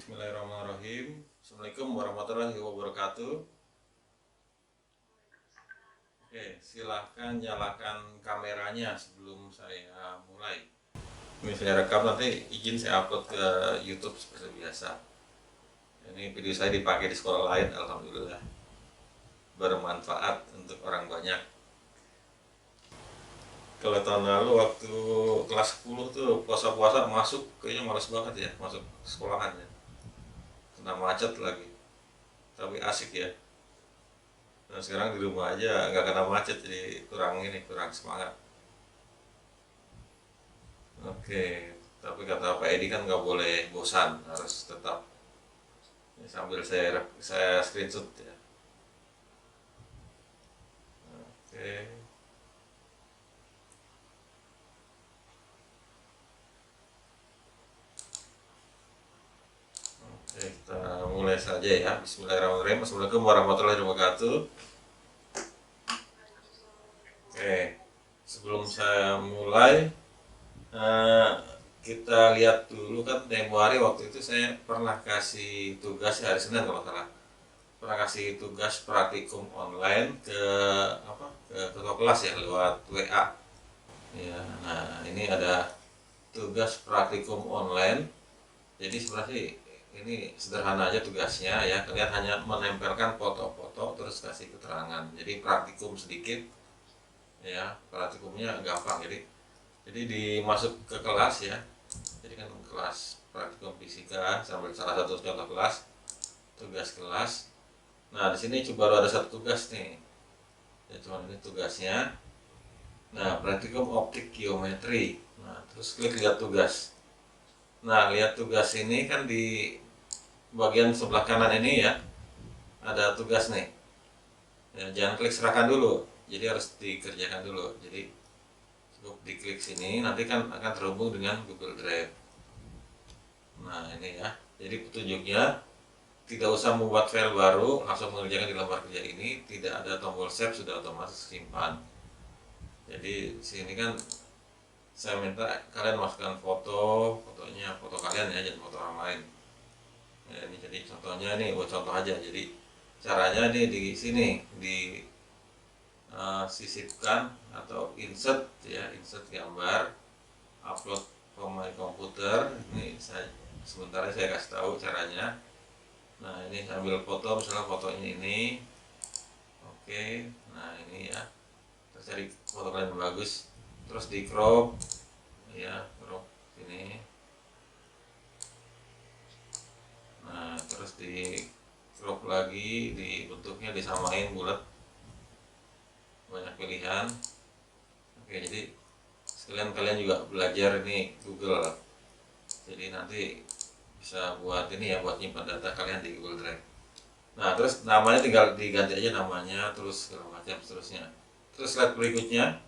Bismillahirrahmanirrahim. Assalamualaikum warahmatullahi wabarakatuh. Oke, silahkan nyalakan kameranya sebelum saya mulai. Ini saya rekam, nanti izin saya upload ke YouTube seperti biasa. Ini video saya dipakai di sekolah lain, alhamdulillah bermanfaat untuk orang banyak. Kalau tahun lalu waktu kelas 10 tuh puasa-puasa masuk kayaknya males banget ya masuk sekolahan ya. Kena macet lagi. Tapi asik ya. Nah, sekarang di rumah aja nggak kena macet, jadi kurang semangat. Oke, tapi kata Pak Edi kan nggak boleh bosan, harus tetap. Ini sambil saya screenshot ya. Oke. Oke, kita mulai saja ya. Bismillahirrahmanirrahim. Assalamualaikum warahmatullahi wabarakatuh. Oke, sebelum saya mulai, eh, kita lihat dulu kan tempo hari waktu itu saya pernah kasih tugas hari Senin kalau salah. Pernah kasih tugas praktikum online ke ketua kelas ya lewat WA. Ya, nah ini ada tugas praktikum online. Jadi sebenarnya ini sederhana aja tugasnya ya. Kalian hanya menempelkan foto-foto terus kasih keterangan. Jadi praktikum sedikit ya, praktikumnya gampang. Jadi dimasuk ke kelas ya. Jadi kan kelas praktikum fisika sambil salah satu contoh kelas, tugas kelas. Nah, di sini baru ada satu tugas nih. Ya, cuma ini tugasnya. Nah, praktikum optik geometri. Nah, terus klik lihat tugas. Nah, lihat tugas ini kan di bagian sebelah kanan ini ya, ada tugas nih. Ya, jangan klik serahkan dulu, jadi harus dikerjakan dulu. Jadi cukup diklik sini, nanti kan akan terhubung dengan Google Drive. Nah ini ya, jadi petunjuknya tidak usah membuat file baru, langsung mengerjakan di lembar kerja ini. Tidak ada tombol save, sudah otomatis simpan. Jadi sini kan saya minta kalian masukkan fotonya foto kalian ya, jangan foto orang lain. Ya, ini jadi contohnya nih, buat contoh aja. Jadi caranya nih di sini sisipkan atau insert ya, insert gambar, upload ke my komputer. Ini sementara saya kasih tahu caranya. Nah ini ambil foto, misalnya fotonya ini. Oke, nah ini ya, terus cari foto kalian yang bagus, terus di crop ya, crop ini. Nah terus di crop lagi, di bentuknya disamain bulat, banyak pilihan. Oke, jadi sekalian kalian juga belajar ini Google, jadi nanti bisa buat ini ya, buat nyimpan data kalian di Google Drive. Nah terus namanya tinggal diganti aja namanya, terus segala macam seterusnya. Terus slide berikutnya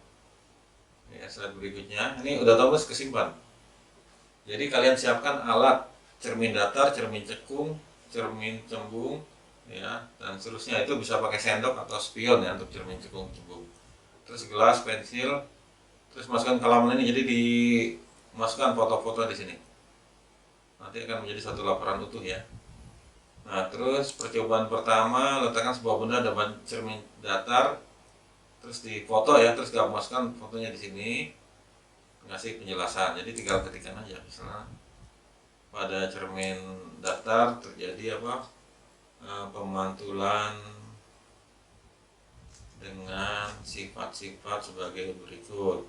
ya, slide berikutnya ini udah otomatis kesimpan. Jadi kalian siapkan alat cermin datar, cermin cekung, cermin cembung ya, dan seterusnya. Itu bisa pakai sendok atau spion ya untuk cermin cekung. Terus gelas, pensil, terus masukkan ke halaman ini. Jadi dimasukkan foto-foto di sini. Nanti akan menjadi satu laporan utuh ya. Nah, terus percobaan pertama, letakkan sebuah benda depan cermin datar, terus difoto ya, terus masukkan fotonya di sini, ngasih penjelasan. Jadi tinggal ketikkan aja, misalnya pada cermin datar terjadi pemantulan dengan sifat-sifat sebagai berikut.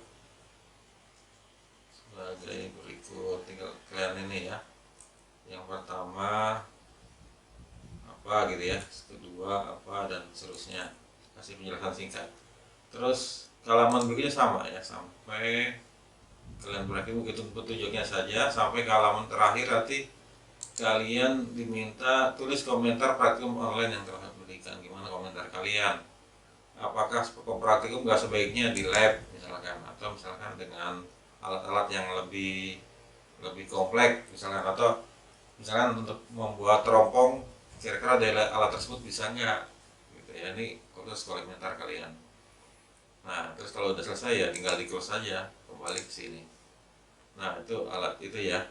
Tinggal kalian ini ya. Yang pertama apa gitu ya, kedua apa, dan seterusnya. Kasih penjelasan singkat. Terus halaman berikutnya sama ya, sampai kalian berakhir begitu petunjuknya saja sampai ke halaman terakhir. Nanti kalian diminta tulis komentar praktikum online yang telah diberikan. Gimana komentar kalian? Apakah praktikum nggak sebaiknya di lab misalkan, atau misalkan dengan alat-alat yang lebih kompleks misalkan, atau misalkan untuk membuat teropong kira-kira dari alat tersebut bisa nggak gitu ya. Ini terus komentar kalian. Nah terus kalau udah selesai ya tinggal di close saja, kembali ke sini. Nah itu alat itu ya.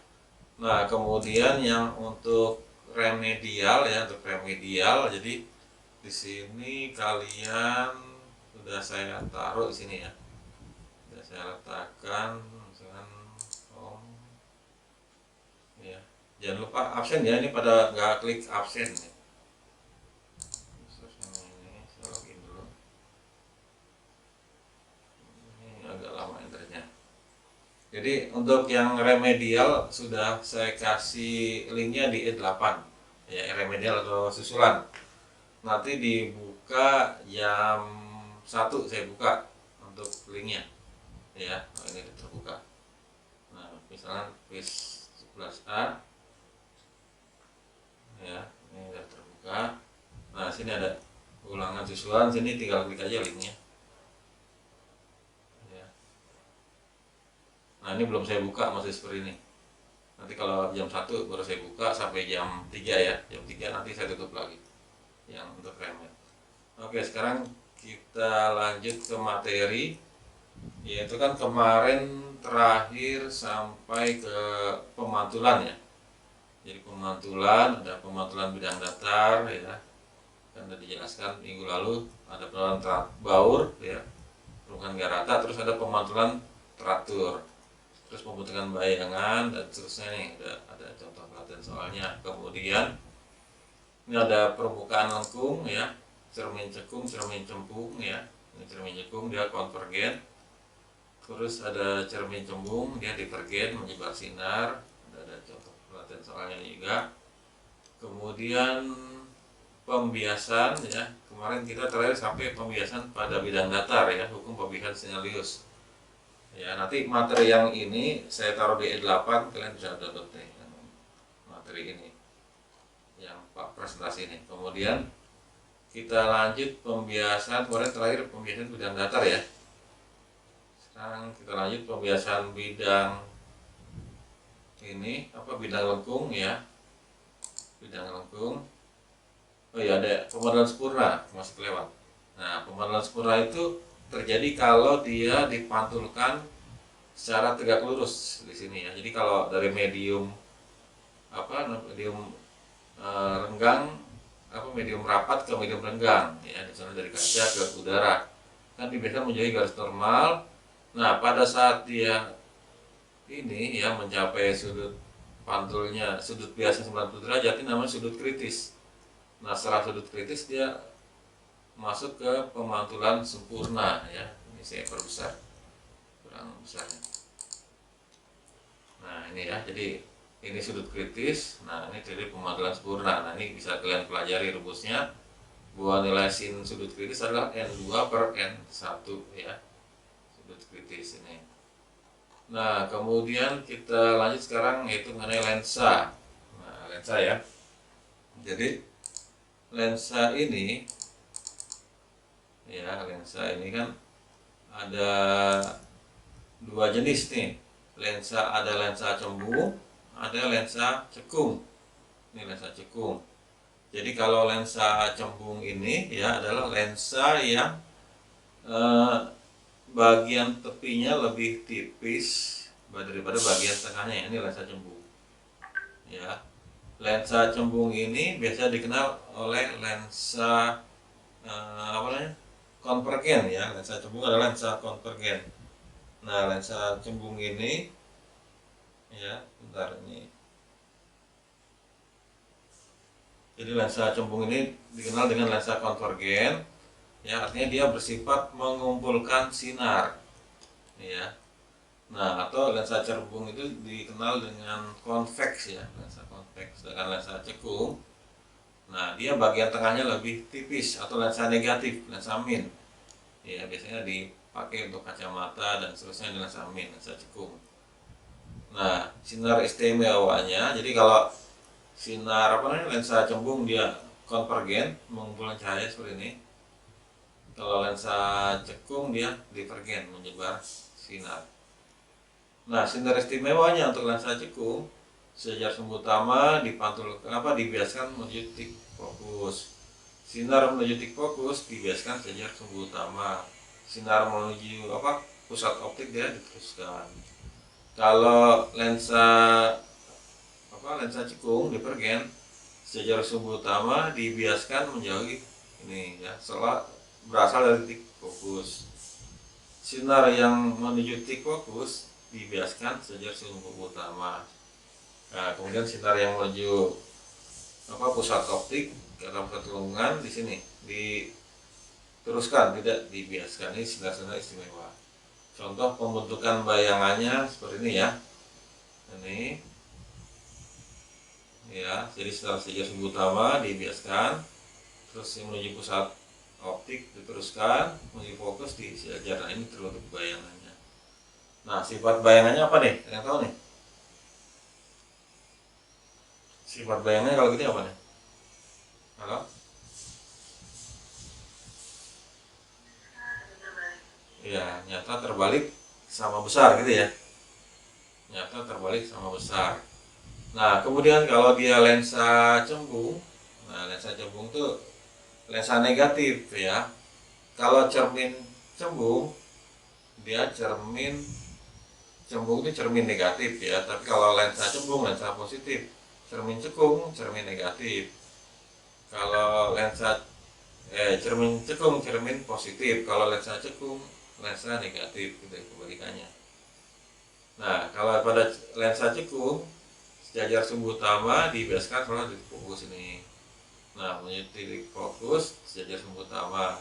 Nah kemudian yang untuk remedial ya, untuk remedial. Jadi di sini kalian sudah saya taruh di sini ya. Sudah saya letakkan misalkan ya. Jangan lupa absen ya, ini pada nggak klik absen ya. Ini saya login dulu. Ini agak lama enternya. Jadi untuk yang remedial sudah saya kasih linknya di E8 ya, remedial atau susulan. Nanti dibuka jam 1 saya buka untuk linknya ya. Nah, ini terbuka. Nah, misalnya quiz 11A ya, ini sudah terbuka. Nah, sini ada ulangan susulan, sini tinggal klik aja linknya. Nah, ini belum saya buka, masih seperti ini. Nanti kalau jam 1 baru saya buka sampai jam 3 ya. Jam 3 nanti saya tutup lagi yang untuk remed. Oke, sekarang kita lanjut ke materi. Yaitu kan kemarin terakhir sampai ke pemantulan ya. Jadi pemantulan, ada pemantulan bidang datar ya. Kan sudah dijelaskan minggu lalu, ada pemantulan baur ya, permukaan nggak rata, terus ada pemantulan teratur, terus pembentukan bayangan dan seterusnya nih. Ada contoh pelatihan soalnya. Kemudian ini ada permukaan lengkung ya, cermin cekung, cermin cembung ya. Ini cermin cekung dia konvergen. Terus ada cermin cembung dia divergen, menyebar sinar. Ada contoh pelatihan soalnya juga. Kemudian pembiasan ya, kemarin kita terakhir sampai pembiasan pada bidang datar ya, hukum pembiasan Snellius. Ya, nanti materi yang ini saya taruh di E8, kalian bisa download nih materi ini yang Pak presentasi ini. Kemudian kita lanjut pembiasan, kemarin terakhir pembiasan bidang datar ya. Sekarang kita lanjut pembiasan bidang ini, bidang lengkung ya. Bidang lengkung. Oh ya, ada pemodelan sempurna, masih kelewat. Nah, pemodelan sempurna itu terjadi kalau dia dipantulkan secara tegak lurus di sini ya. Jadi kalau dari medium renggang, medium rapat ke medium renggang ya, misalnya dari kaca ke udara, kan dibiasakan menjadi garis normal. Nah, pada saat dia ini ya mencapai sudut pantulnya, sudut biasa 90 derajat, ini namanya sudut kritis. Nah, setelah sudut kritis dia masuk ke pemantulan sempurna ya. Ini saya perbesar, kurang besarnya. Nah, ini ya, jadi ini sudut kritis. Nah, ini jadi pemantulan sempurna. Nah, ini bisa kalian pelajari rumusnya bahwa nilai sin sudut kritis adalah N2 per N1 ya, sudut kritis ini. Nah, kemudian kita lanjut sekarang yaitu mengenai lensa. Nah, lensa ya, jadi lensa ini ya, lensa ini kan ada dua jenis nih. Ada lensa cembung, ada lensa cekung. Ini lensa cekung. Jadi kalau lensa cembung ini ya adalah lensa yang bagian tepinya lebih tipis daripada bagian tengahnya. Ini lensa cembung. Ya. Lensa cembung ini biasa dikenal oleh lensa konvergen ya. Lensa cembung adalah lensa konvergen. Nah, lensa cembung ini ya, bentar ini. Jadi lensa cembung ini dikenal dengan lensa konvergen ya, artinya dia bersifat mengumpulkan sinar ya. Nah, atau lensa cembung itu dikenal dengan konveks ya, lensa konveks. Sedangkan lensa cekung, nah dia bagian tengahnya lebih tipis, atau lensa negatif, lensa min ya, biasanya dipakai untuk kacamata dan seterusnya, di lensa min, lensa cekung. Nah, sinar istimewanya, jadi kalau sinar lensa cembung dia konvergen, mengumpulkan cahaya seperti ini. Kalau lensa cekung dia divergen, menyebar sinar. Nah, sinar istimewanya untuk lensa cekung, sejar sumbu utama dibiaskan menuju titik fokus. Sinar menuju titik fokus dibiaskan sejar sumbu utama. Sinar menuju pusat optik dia diteruskan. Kalau lensa cekung divergen, sejajar sumbu utama dibiaskan menjauhi ini ya, setelah berasal dari titik fokus. Sinar yang menuju titik fokus dibiaskan sejajar sumbu utama. Nah, kemudian sinar yang menuju pusat optik atau pusat lingkungan di sini diteruskan, tidak dibiaskan. Ini sinar-sinar istimewa. Contoh pembentukan bayangannya seperti ini ya. Ini ya, jadi sinar sejajar sumbu utama dibiaskan, terus yang menuju pusat optik diteruskan, menuju fokus di sejajar. Nah, ini terbentuk bayangannya. Nah, sifat bayangannya apa nih? Yang tahu nih? Sifat bayangannya kalau gitu apa nih? Halo? Ya, nyata terbalik sama besar gitu ya. Nyata terbalik sama besar. Nah, kemudian kalau dia lensa cembung, nah lensa cembung tuh lensa negatif ya. Kalau cermin cembung, dia cermin cembung itu cermin negatif ya. Tapi kalau lensa cembung, lensa positif. Cermin cekung, cermin negatif. Kalau lensa cermin cekung, cermin positif. Kalau lensa cekung, lensa negatif, gitu kebalikannya. Nah, kalau pada lensa cekung, sejajar sumbu utama dibiaskan kalau titik fokus ini. Nah, menuju titik fokus sejajar sumbu utama.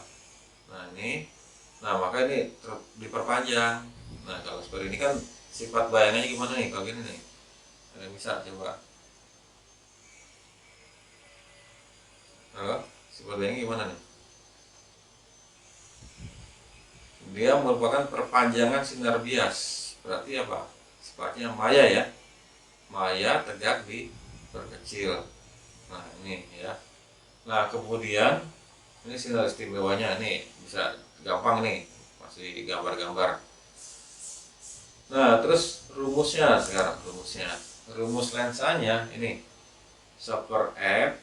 Nah, maka ini diperpanjang. Nah, kalau seperti ini kan sifat bayangannya gimana nih? Kalau gini nih, ada bisa coba. Halo, sifat bayangannya gimana nih? Dia merupakan perpanjangan sinar bias. Berarti apa? Sifatnya maya ya. Maya tegak diperkecil. Nah, ini ya. Nah, kemudian ini sinar istimewanya nih, bisa gampang nih, masih gambar-gambar. Nah, terus rumusnya sekarang, rumus lensanya ini 1/f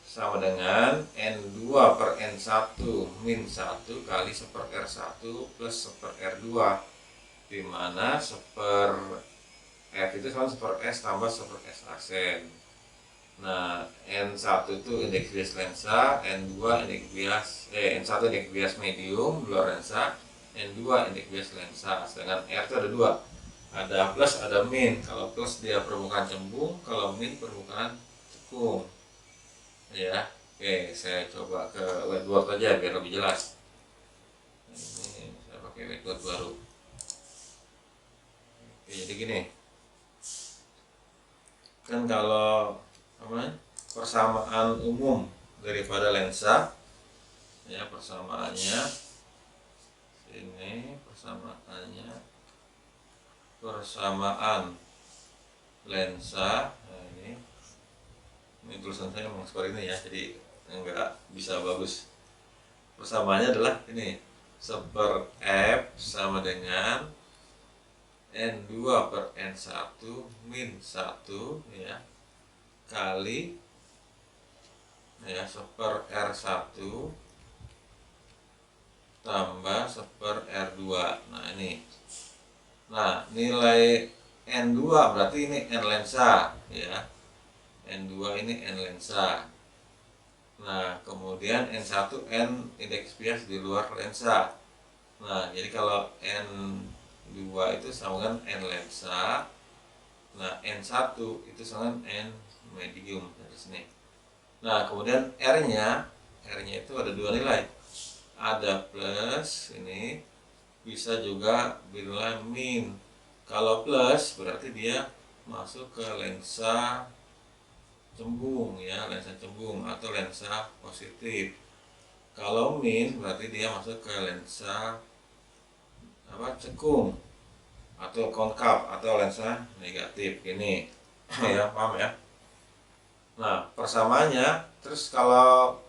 sama dengan N2 per N1 min 1 kali 1/R1 plus 1/R2, dimana 1/F itu sama 1/S tambah 1/S aksen. Nah, N1 itu indeks bias lensa, N2 indeks bias N1 indeks bias medium luar lensa, N2 indeks bias lensa. Sedangkan R itu ada dua, ada plus ada min. Kalau plus dia permukaan cembung, kalau min permukaan cekung. Ya, oke, saya coba ke whiteboard aja biar lebih jelas. Ini saya pakai whiteboard baru. Oke, jadi gini, kan kalau persamaan umum daripada lensa ya, persamaannya ini, persamaan lensa. Nah, ini tulisan saya memang seperti ini ya, jadi enggak bisa bagus. Persamaannya adalah ini, 1/F sama dengan N2 per N1 min 1 ya, kali ya 1/R1 tambah 1/R2. Nah, ini. Nah, nilai N2 berarti ini N lensa ya. N2 ini N lensa. Nah, kemudian N1 N indeks bias di luar lensa. Nah, jadi kalau N2 itu sama dengan N lensa. Nah, N1 itu sama dengan N medium dari sini. Nah, kemudian R-nya itu ada dua nilai. Ada plus ini, bisa juga nilai min. Kalau plus berarti dia masuk ke lensa cembung ya, lensa cembung atau lensa positif. Kalau min berarti dia masuk ke lensa cekung atau konkav atau lensa negatif ini. Ya, paham ya? Nah, persamaannya, terus kalau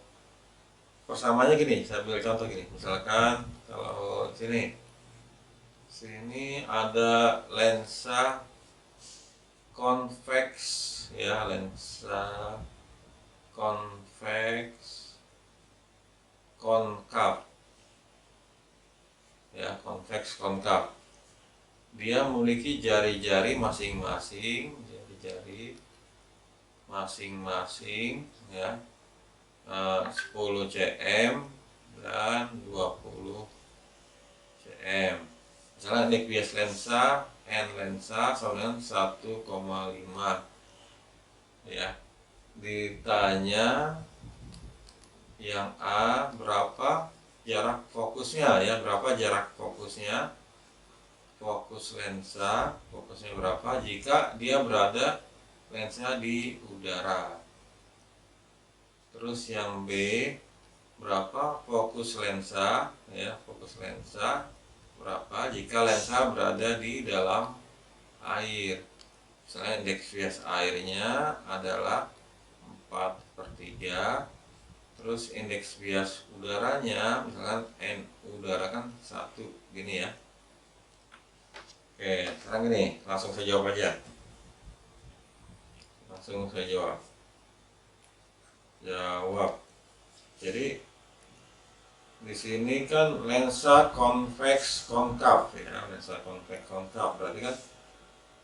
persamaannya gini, saya ambil contoh gini. Misalkan kalau sini ada lensa konveks ya, lensa konveks konkav ya, konveks konkav. Dia memiliki jari-jari masing-masing, masing-masing ya 10 cm dan 20 cm. Misalnya indeks bias lensa N lensa sama dengan 1,5 ya. Ditanya yang A berapa jarak fokusnya ya, berapa jarak fokusnya, fokus lensa fokusnya berapa jika dia berada lensa di udara. Terus yang B berapa fokus lensa ya, fokus lensa berapa jika lensa berada di dalam air. Misalnya indeks bias airnya adalah 4/3. Terus indeks bias udaranya misalkan N udara kan 1 gini ya. Oke, sekarang gini, langsung saya jawab aja. Langsung saya jawab. Jadi di sini kan lensa konveks konkav ya, lensa konveks konkav. Berarti kan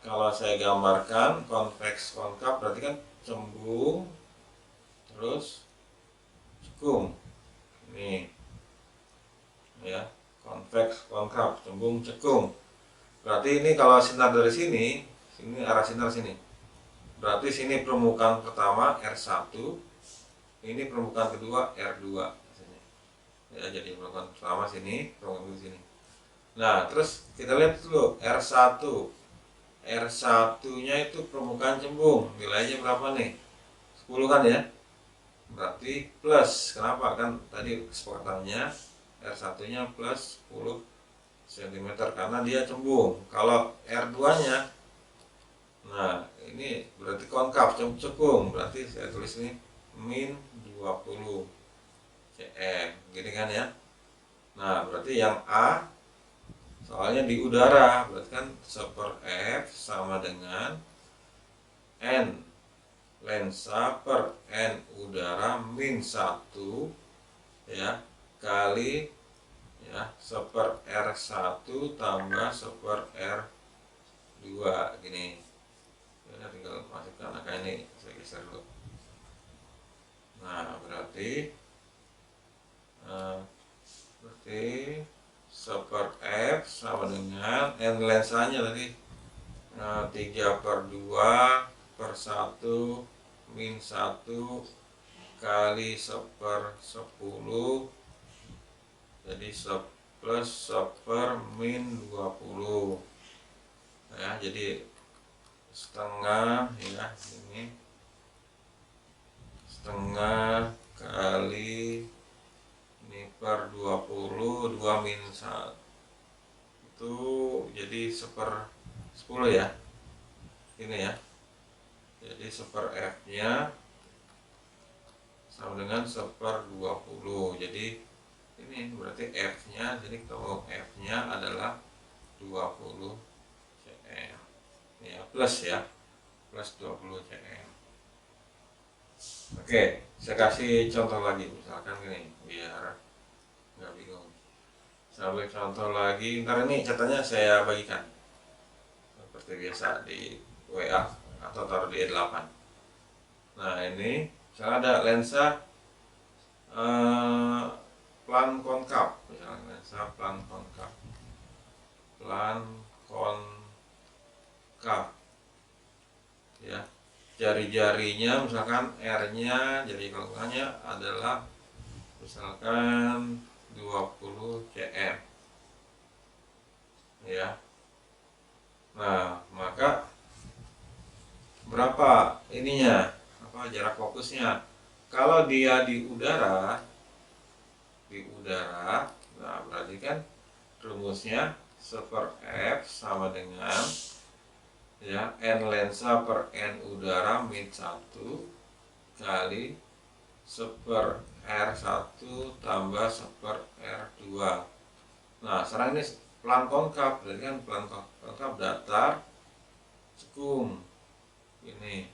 kalau saya gambarkan konveks konkav berarti kan cembung terus cekung. Ini ya, konveks konkav, cembung cekung. Berarti ini kalau sinar dari sini arah sinar sini. Berarti sini permukaan pertama R1, ini permukaan kedua R2. Ya, jadi permukaan pertama sini, permukaan kedua sini. Nah, terus kita lihat dulu R1. R1-nya itu permukaan cembung. Nilainya berapa nih? 10 kan ya? Berarti plus. Kenapa? Kan tadi kesepakatannya R1-nya plus 10 cm karena dia cembung. Kalau R2-nya, nah ini berarti konkav cekung, berarti saya tulis ini min 20 cm, gini kan ya. Nah berarti yang A soalnya di udara, berarti kan 1/F sama dengan N lensa per N udara min 1 ya kali ya 1/R1 tambah 1/R2 gini ya, tinggal masukkan angka ini, saya geser dulu. Nah berarti 1/F sama dengan N lensanya tadi 3/2/1 min 1 kali 1/10, jadi plus 1/min 20 ya, jadi setengah ya, ini setengah kali ini per 20 2 min 1 itu jadi 1/10 ya, ini ya. Jadi 1/F nya sama dengan 1/20. Jadi ini berarti F nya, jadi kalau F nya adalah 20 cm ya, plus ya, plus 20 cm. Oke, saya kasih contoh lagi, misalkan gini biar nggak bingung. Saya ambil contoh lagi, ntar ini catatannya saya bagikan seperti biasa di WA atau taruh di E8. Nah ini misalnya ada lensa plan konkav, misalnya lensa plan konkav ya, jari-jarinya misalkan R-nya, jari kelengkapannya adalah misalkan 20 cm ya. Nah maka berapa ininya, apa jarak fokusnya? Kalau dia di udara, nah berarti kan rumusnya 1/F sama dengan ya N lensa per N udara min 1 kali 1/R1 tambah 1/R2. Nah sekarang ini plan konkav, berarti kan plan konkav datar cekung ini.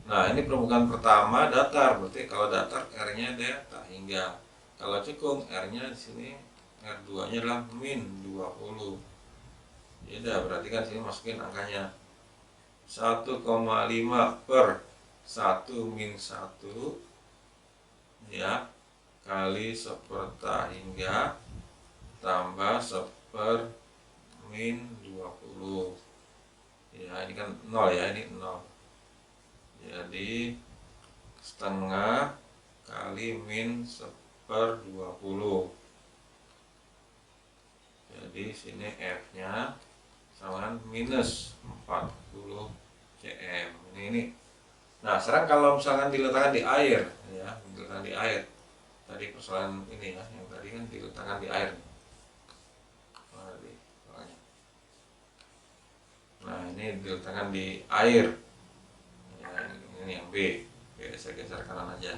Nah ini permukaan pertama datar, berarti kalau datar R-nya dia tak hingga. Kalau cekung R-nya di sini R2-nya adalah min 20. Ya udah, berarti kan sini masukin angkanya 1,5/10 1 min 1 ya kali 1/3 tambah 1/min 20 ya, ini kan 0 ya, ini 0, jadi setengah kali min 1/20, jadi sini F nya sama dengan minus 40 cm ini. Nah sekarang kalau misalkan diletakkan di air ya, diletakkan di air, tadi persoalan ini ya, yang tadi kan diletakkan di air. Nah ini diletakkan di air ya, ini yang B, saya geser kanan aja.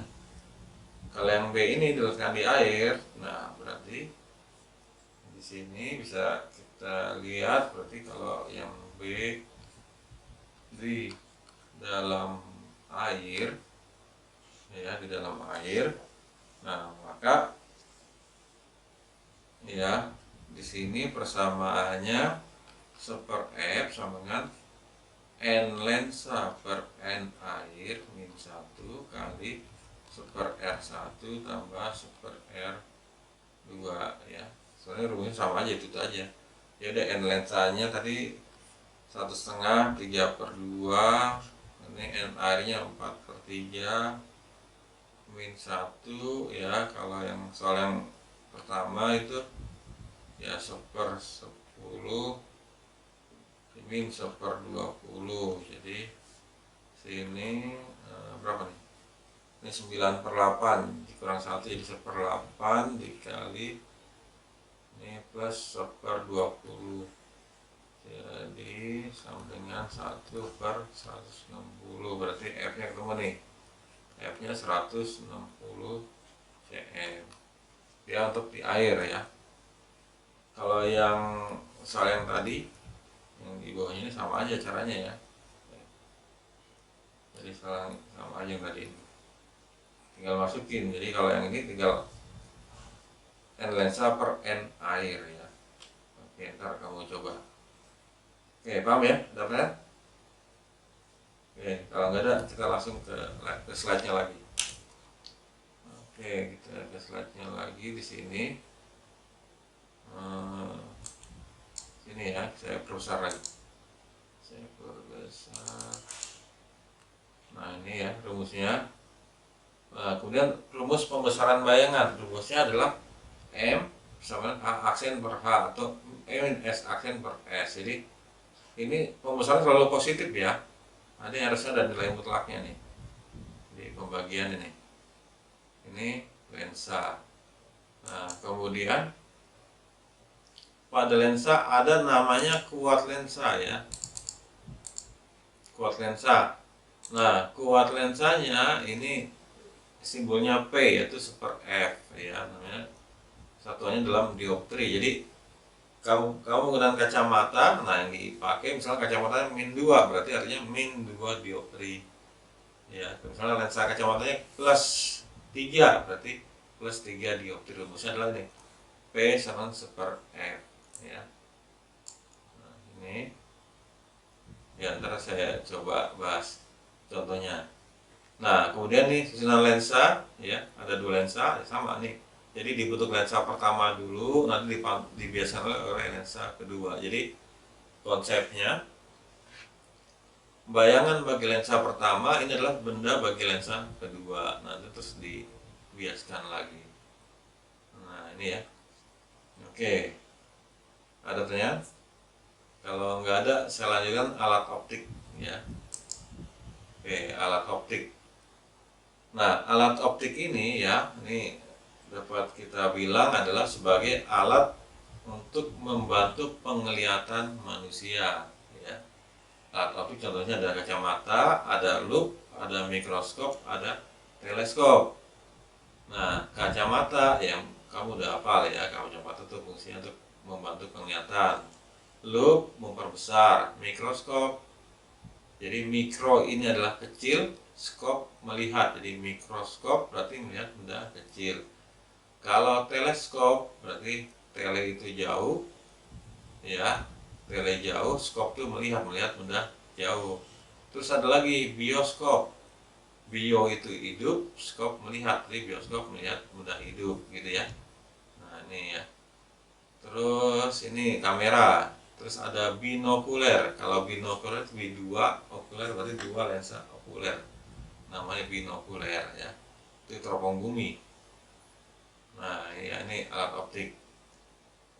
Kalau yang B ini diletakkan di air, nah berarti di sini bisa kita lihat, berarti kalau yang B di dalam air ya, di dalam air, nah maka ya di sini persamaannya 1/F sama dengan N lensa per N air min 1 kali 1/R1 tambah 1/R2 ya. Soalnya rumusnya sama aja, itu aja. Ya udah, N lensanya tadi 1/2, 3/2, ini N airnya 4/3 min 1 ya. Kalau yang soal yang pertama itu ya 1/10 min 1/20, jadi sini berapa nih, ini 9/8 dikurang 1 jadi 1/8 dikali ini plus 1/20, jadi sama dengan 1/160, berarti F nya ketemu nih, F nya 160 cm ya untuk di air ya. Kalau yang soal yang tadi yang di bawahnya ini sama aja caranya ya, jadi sama aja yang tadi, tinggal masukin. Jadi kalau yang ini tinggal N lensa per N air ya. Oke, ntar kamu coba. Oke, paham ya? Dapat? Oke, kalau nggak ada kita langsung ke slide-nya lagi. Oke, kita ke slide-nya lagi di sini. Ini ya, saya perbesar lagi. Saya perbesar. Nah ini ya rumusnya. Nah, kemudian rumus pembesaran bayangan, rumusnya adalah M sama dengan A aksen per H atau M S aksen per S. Jadi ini pembesaran selalu positif ya. Ada yang harusnya ada nilai mutlaknya nih di pembagian ini. Ini lensa. Nah kemudian pada lensa ada namanya kuat lensa ya, kuat lensa. Nah kuat lensanya ini simbolnya P, yaitu 1/F ya, namanya satuannya dalam dioptri. Jadi kamu menggunakan kacamata, nah yang dipakai misalnya kacamatanya min 2, berarti artinya min 2 dioptri ya. Misalnya lensa kacamatanya plus 3, berarti plus 3 dioptri. Rumusnya adalah ini P sama 1/F ya. Nah ini ya, ntar saya coba bahas contohnya. Nah kemudian nih susunan lensa ya, ada 2 lensa ya, sama nih. Jadi dibentuk lensa pertama dulu, nanti dibiasakan oleh lensa kedua. Jadi konsepnya, bayangan bagi lensa pertama ini adalah benda bagi lensa kedua, nanti terus dibiaskan lagi. Nah ini ya. Oke, ada pertanyaan? Kalau nggak ada, saya lanjutkan alat optik ya. Oke, alat optik. Nah alat optik ini ya, ini dapat kita bilang adalah sebagai alat untuk membantu penglihatan manusia ya. Alat optik contohnya ada kacamata, ada loop, ada mikroskop, ada teleskop. Nah kacamata yang kamu udah hafal ya, kacamata itu fungsinya untuk membantu penglihatan. Loop memperbesar, mikroskop, jadi mikro ini adalah kecil, skop melihat, jadi mikroskop berarti melihat benda kecil. Kalau teleskop berarti tele itu jauh ya, tele jauh, skop itu melihat benda jauh. Terus ada lagi bioskop. bio itu hidup, skop melihat, jadi bioskop melihat benda hidup gitu ya. Nah ini ya, terus ini kamera, terus ada binokuler. Kalau binokuler itu dua, okuler berarti dua lensa okuler, namanya binokuler ya, itu teropong bumi. Nah ya, ini alat optik.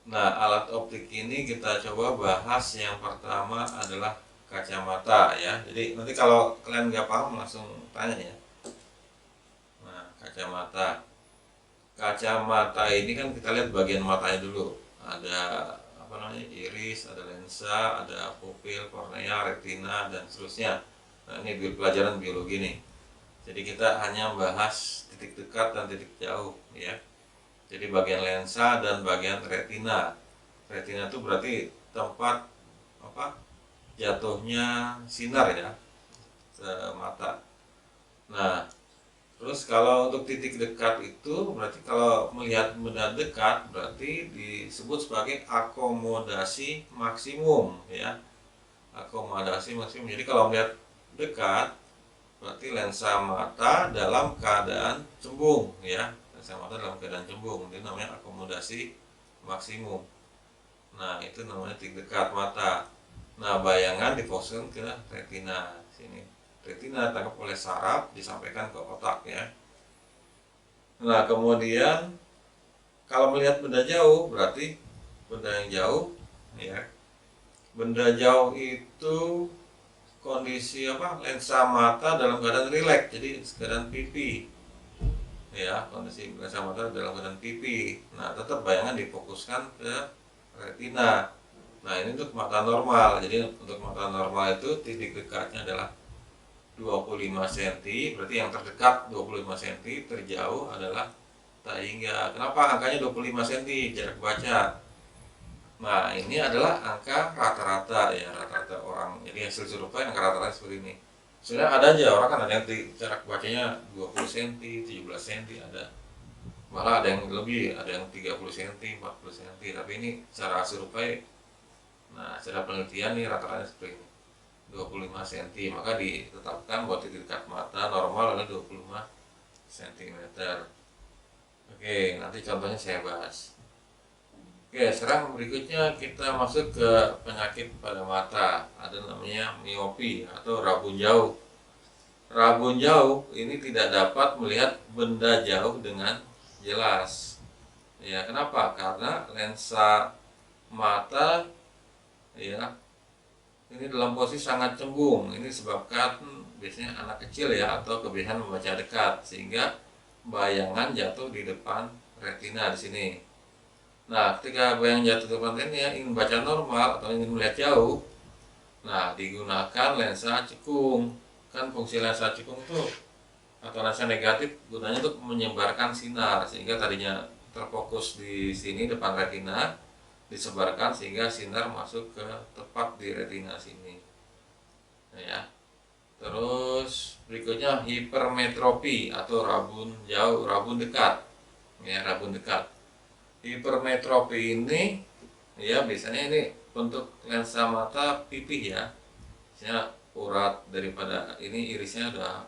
Nah alat optik ini kita coba bahas. Yang pertama adalah kacamata ya. Jadi nanti kalau kalian nggak paham langsung tanya ya. Nah kacamata, kacamata ini kan kita lihat bagian matanya dulu. Ada apa namanya, iris, ada lensa, ada pupil, kornea, retina, dan seterusnya. Nah ini pelajaran biologi nih. Jadi kita hanya bahas titik dekat dan titik jauh ya. Jadi bagian lensa dan bagian retina. Retina itu berarti tempat apa, jatuhnya sinar ya ke mata. Nah, terus kalau untuk titik dekat itu berarti kalau melihat benda dekat berarti disebut sebagai akomodasi maksimum ya. Akomodasi maksimum. Jadi kalau melihat dekat berarti lensa mata dalam keadaan cembung ya. Lensa mata dalam keadaan cembung, itu namanya akomodasi maksimum. Nah, itu namanya titik dekat mata. Nah, bayangan difokuskan ke retina sini. Retina tangkap oleh saraf, disampaikan ke otak ya. Nah, kemudian kalau melihat benda jauh berarti benda yang jauh ya. Benda jauh itu kondisi apa? Lensa mata dalam keadaan rileks, jadi keadaan pipi. Ya, kondisi lensa mata dalam keadaan pipi. Nah, tetap bayangan difokuskan ke retina. Nah, ini untuk mata normal. Jadi untuk mata normal itu titik dekatnya adalah 25 cm, berarti yang terdekat 25 cm, terjauh adalah tak hingga. Kenapa angkanya 25 cm jarak baca? Nah, ini adalah angka rata-rata ya, rata-rata orang. Jadi hasil survei angka rata-rata seperti ini. Sebenarnya ada aja orang kan, ada yang jarak bacanya 20 cm, 17 cm ada. Malah ada yang lebih, ada yang 30 cm, 40 cm. Tapi ini secara survei, nah secara penelitian nih rata-rata seperti ini, 25 cm. Maka ditetapkan bahwa titik dekat mata normal adalah 25 cm. Oke, nanti contohnya saya bahas. Oke, sekarang berikutnya kita masuk ke penyakit pada mata. Ada namanya miopi atau rabun jauh. Rabun jauh ini tidak dapat melihat benda jauh dengan jelas. Ya, kenapa? Karena lensa mata ya ini dalam posisi sangat cembung. Ini disebabkan biasanya anak kecil ya, atau kebiasaan membaca dekat, sehingga bayangan jatuh di depan retina di sini. Nah, ketika bayang jatuh di depan retina, ingin baca normal atau ingin melihat jauh, nah digunakan lensa cekung. Kan fungsi lensa cekung itu atau lensa negatif gunanya untuk menyebarkan sinar, sehingga tadinya terfokus di sini depan retina, disebarkan sehingga sinar masuk ke tepat di retina sini. Nah, ya. Terus berikutnya hipermetropi atau rabun jauh, rabun dekat. Ya, rabun dekat. Hipermetropi ini ya biasanya ini bentuk lensa mata pipih ya. Misalnya urat daripada ini, irisnya udah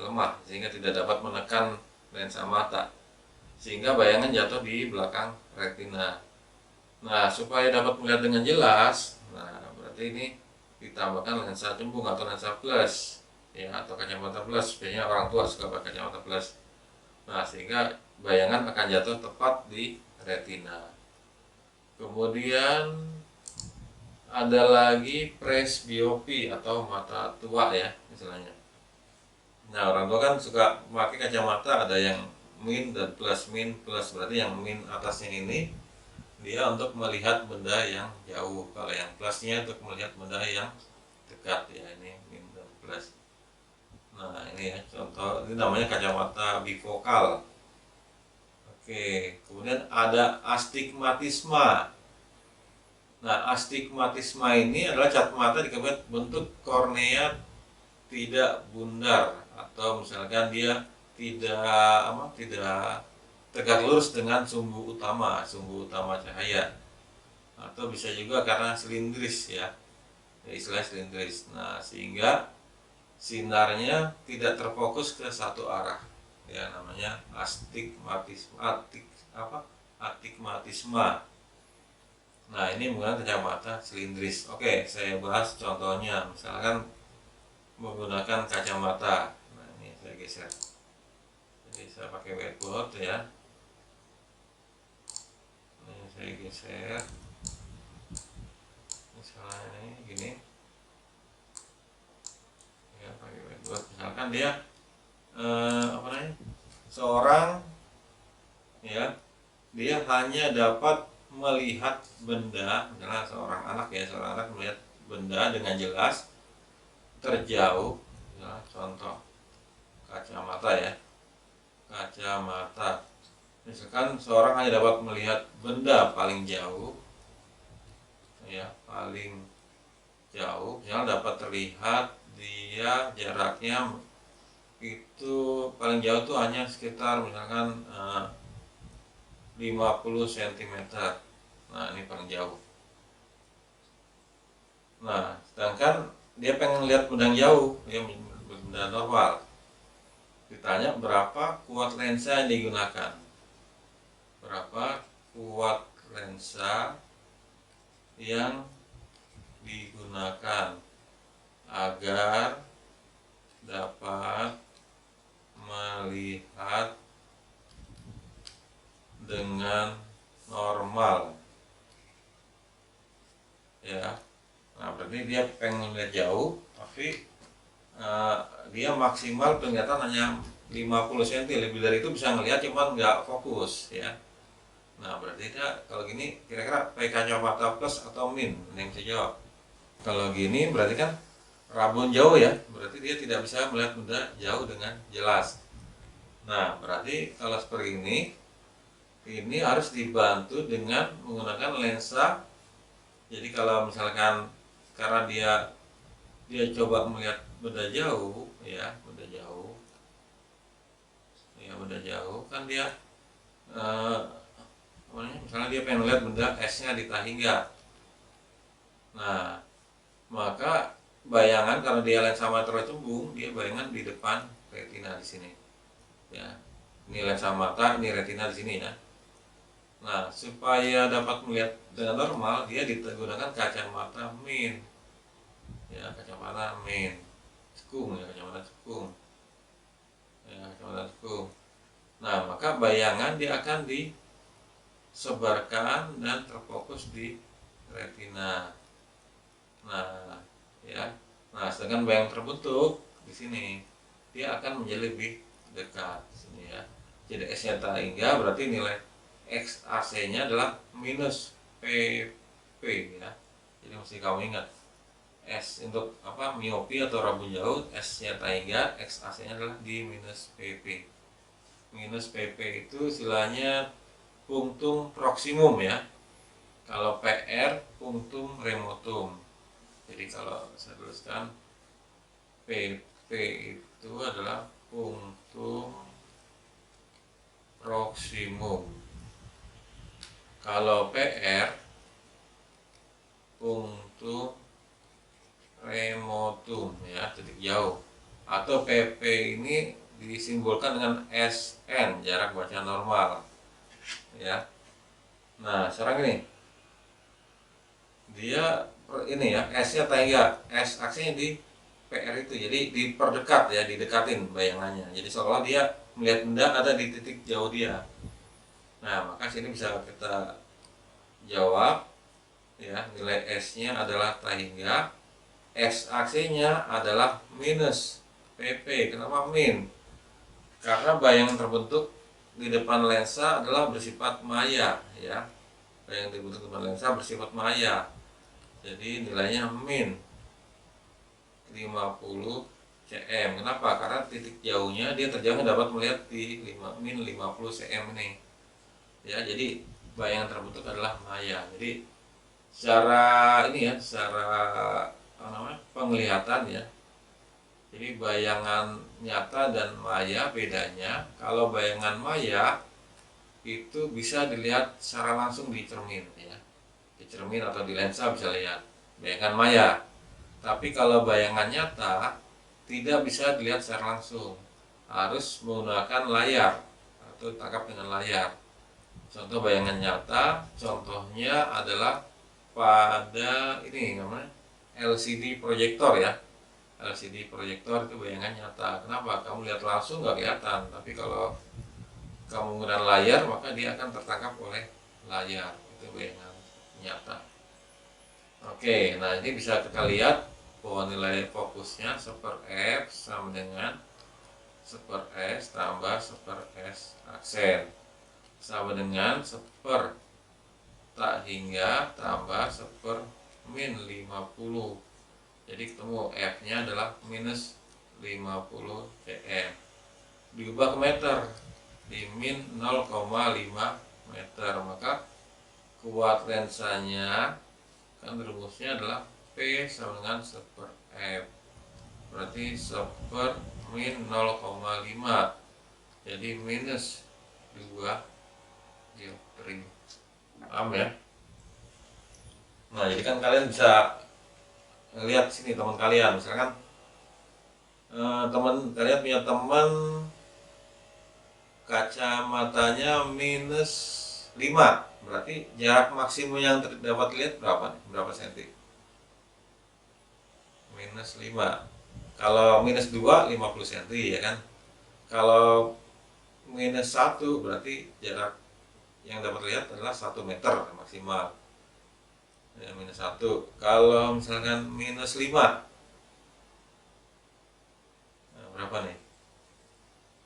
lemah sehingga tidak dapat menekan lensa mata, sehingga bayangan jatuh di belakang retina. Nah, supaya dapat melihat dengan jelas, nah berarti ini ditambahkan lensa cembung atau lensa plus ya, atau kacamata plus. Biasanya orang tua suka pakai kacamata plus. Nah, sehingga bayangan akan jatuh tepat di retina. Kemudian ada lagi presbiopi atau mata tua ya istilahnya. Nah, orang tua kan suka pakai kacamata, ada yang min dan plus. Min plus berarti yang min atasnya ini dia untuk melihat benda yang jauh, kalau yang plusnya untuk melihat benda yang dekat ya, ini min dan plus. Nah, ini ya contoh, ini namanya kacamata bifokal. Oke, kemudian ada astigmatisma. Nah, astigmatisma ini adalah cat mata dikarenakan bentuk kornea tidak bundar, atau misalkan dia tidak tegak lurus dengan sumbu utama cahaya, atau bisa juga karena silindris ya, istilah silindris. Nah, sehingga sinarnya tidak terfokus ke satu arah, ya namanya astigmatisma. Nah, ini menggunakan kacamata silindris. Oke, saya bahas contohnya. Misalkan menggunakan kacamata. Nah, ini saya geser. Jadi saya pakai whiteboard ya. Ini saya geser. Misalnya ini gini. Ya, pakai whiteboard. Misalkan dia seorang, ya, dia hanya dapat melihat benda, misalnya seorang anak melihat benda dengan jelas terjauh, ya, contoh kacamata ya, kacamata. Misalkan seorang hanya dapat melihat benda paling jauh, ya, paling jauh, misalnya dapat terlihat dia jaraknya itu paling jauh tuh hanya sekitar misalkan 50 cm. Nah, ini paling jauh. Nah, sedangkan dia pengen lihat benda jauh, ya, benda normal. Ditanya berapa kuat lensa yang digunakan. Berapa kuat lensa yang digunakan agar dapat melihat dengan normal, ya. Nah, berarti dia pengen lihat jauh, tapi dia maksimal penglihatan hanya 50 cm, lebih dari itu bisa ngelihat cuman nggak fokus, ya. Nah, berarti dia kalau gini kira-kira pakai kacamata plus atau min? Yang saya jawab. Kalau gini berarti kan rabun jauh ya, berarti dia tidak bisa melihat benda jauh dengan jelas. Nah, berarti kalau seperti ini harus dibantu dengan menggunakan lensa. Jadi kalau misalkan karena dia coba melihat benda jauh, ya, benda jauh kan dia misalnya dia pengen lihat benda esnya di Tahingga. Nah, maka bayangan karena dia lensa mata cembung, dia bayangan di depan retina di sini, ya. Ini lensa mata, ini retina di sini, ya. Nah, supaya dapat melihat dengan normal, dia digunakan kacamata min, ya, kacamata min, cekung, ya, kacamata cekung, ya, kacamata cekung. Nah, maka bayangan dia akan disebarkan dan terfokus di retina. Nah, ya, nah, sedangkan bayangan terbentuk di sini, dia akan menjadi lebih dekat di sini, ya. Jadi S-nya Tahingga berarti nilai X AC-nya adalah minus PP, ya. Jadi mesti kamu ingat S untuk miopi atau rabun jauh, S-nya Tahingga, X AC-nya adalah di minus PP. Minus PP itu istilahnya punctum proximum, ya. Kalau PR punctum remotum. Jadi kalau saya tuliskan PP itu adalah punctum proximum. Kalau PR punctum remotum, ya, titik jauh. Atau PP ini disimbolkan dengan SN, jarak baca normal, ya. Nah, sekarang ini dia ini ya, S-nya Tahingga, S aksinya di PR itu, jadi diperdekat, ya, didekatin bayangannya. Jadi seolah dia melihat benda ada di titik jauh dia. Nah, maka sini bisa kita jawab, ya, nilai S-nya adalah Tahingga, X aksinya adalah minus PP. Kenapa min? Karena bayangan terbentuk di depan lensa adalah bersifat maya, ya. Bayangan terbentuk di depan lensa bersifat maya. Jadi nilainya min 50 cm. Kenapa? Karena titik jauhnya dia terjauhnya dapat melihat di min 50 cm ini. Ya, jadi bayangan terbentuk adalah maya. Jadi secara penglihatan, ya. Jadi bayangan nyata dan maya bedanya, kalau bayangan maya itu bisa dilihat secara langsung di cermin, ya. Di cermin atau di lensa bisa lihat bayangan maya. Tapi kalau bayangan nyata tidak bisa dilihat secara langsung, harus menggunakan layar atau tangkap dengan layar. Contoh bayangan nyata, contohnya adalah pada ini namanya LCD proyektor ya. LCD proyektor itu bayangan nyata. Kenapa? Kamu lihat langsung nggak kelihatan, tapi kalau kamu menggunakan layar maka dia akan tertangkap oleh layar. Itu bayangan nyata. Oke, nah ini bisa kita lihat bahwa nilai fokusnya 1/f sama dengan 1/s tambah 1/s aksen sama dengan 1/, tak hingga tambah 1/-50. Jadi ketemu F nya adalah minus 50 cm, diubah ke meter di min 0,5 meter, maka kuat lensanya kan rumusnya adalah P sama dengan 1/f, berarti 1/-0,5, jadi minus 2 dioptri. Paham ya? Nah, jadi kan kalian bisa lihat sini teman kalian, misalkan teman kalian punya teman kacamatanya minus 5, berarti jarak maksimum yang dapat lihat berapa nih? Berapa senti? Minus 5. Kalau minus 2, 50 cm ya kan? Kalau minus 1 berarti jarak yang dapat lihat adalah 1 meter maksimal. Ya, minus 1. Kalau misalkan minus 5, nah, berapa nih?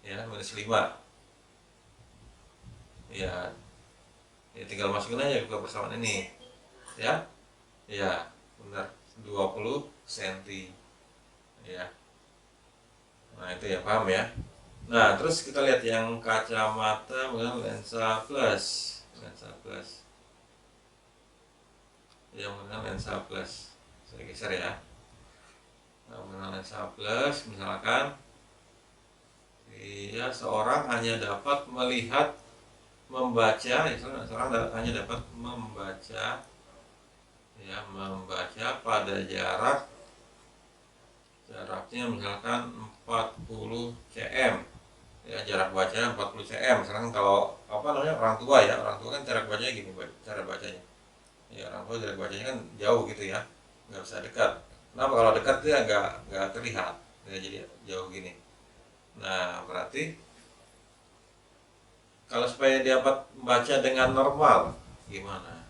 Ya, minus 5. Ya, ya tinggal masukin aja ke persamaan ini. Ya. Ya, benar. 20 cm. Ya. Nah, itu ya, paham ya. Nah, terus kita lihat yang kacamata dengan lensa plus. Lensa plus. Yang menggunakan lensa plus, saya geser ya. Nah, menggunakan lensa plus, misalkan ya seorang hanya dapat melihat, membaca, ya, seorang hanya dapat membaca ya, membaca pada jaraknya misalkan 40 cm ya, jarak baca 40 cm. Misalkan kalau orang tua ya, orang tua kan jarak bacanya gini, cara bacanya ya, orang tua jarak bacanya kan jauh gitu ya, nggak bisa dekat. Kenapa? Kalau dekat dia nggak terlihat ya, jadi jauh gini. Nah, berarti kalau supaya dapat membaca dengan normal gimana?